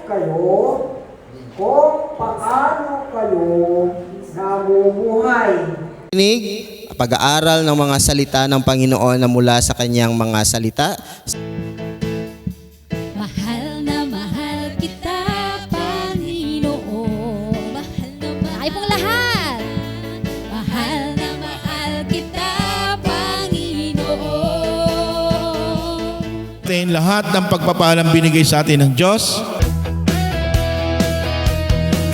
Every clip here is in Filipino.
kayo kung paano kayo namumuhay. Kinig, pag-aaral ng mga salita ng Panginoon na mula sa kanyang mga salita. Mahal na mahal kita, Panginoon. Mahal na mahal. Ay pong lahat. Mahal na mahal kita, Panginoon. Lahat ng pagpapalang binigay sa atin ng Diyos.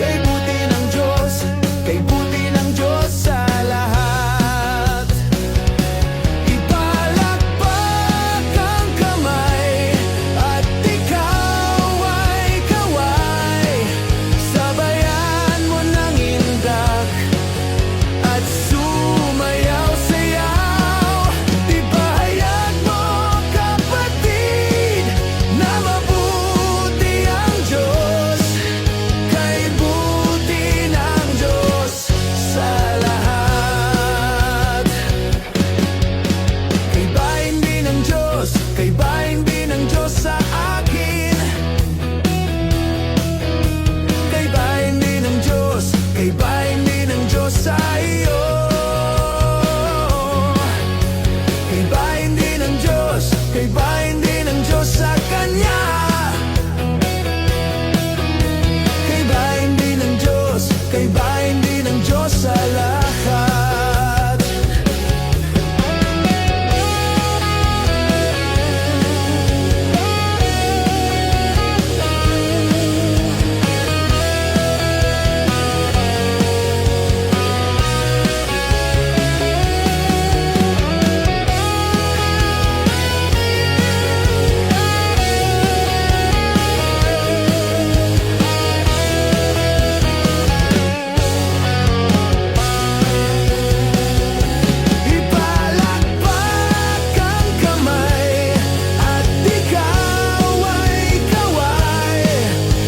Kay buti ng Diyos, kay buti ng Diyos sa lahat. Ipalakpak ang kamay at ikaw ay kaway. Sabayan mo ng indak at sumayaw-sayaw. Ipahayag mo, kapatid, na mabuti ang Diyos. Kay buti ng Diyos sa lahat. Kay bayan din ng Diyos, kay bayan din ng Diyos sa akin. Kay bayan din ng Diyos, kay bayan din ng Diyos sa iyo. Kay bayan din ng Diyos, kay bayan din ng Diyos sa Kanya. Kay bayan din ng Diyos, kay bayan din ng Diyos sa lahat. Ipalakpak ang kamay at ikaw ay kaway.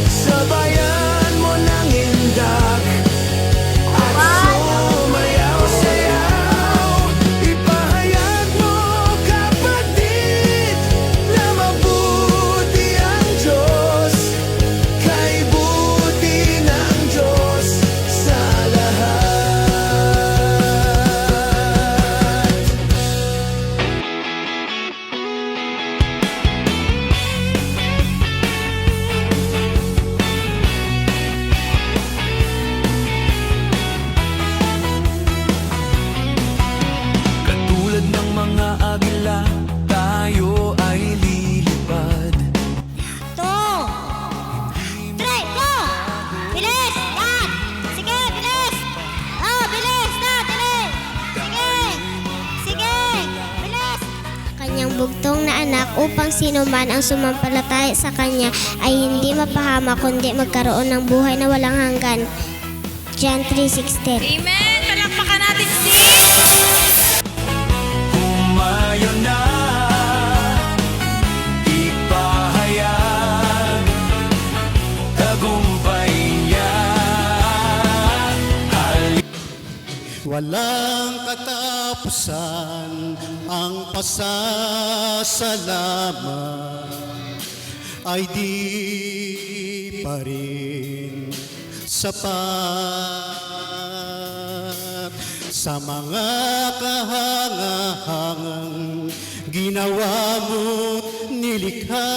Sabayan mo ng indak at sumayaw-sayaw. Ipahayag mo, kapatid, na mabuti ang Diyos. Kay buti ng Diyos sa lahat. Katulad ng mga agila, tayo ay lilipad. Two, three, go! Bilis! Yan! Sige, bilis! Oh, bilis! Na, bilis! Sige! Sige! Bilis! Kanyang bugtong na anak upang sino man ang sumampalataya sa kanya ay hindi mapahama kundi magkaroon ng buhay na walang hanggan. John 3:16. Amen! Palakpakan natin si... Umayo na, ipahayag, tagumpay niya. Walang katapusan ang pasasalamat ay di pa rin sapat sa mga kahangahangang ginawa mo't nilikha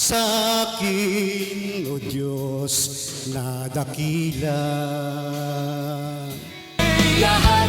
sa akin, O Diyos na dakila. Lahat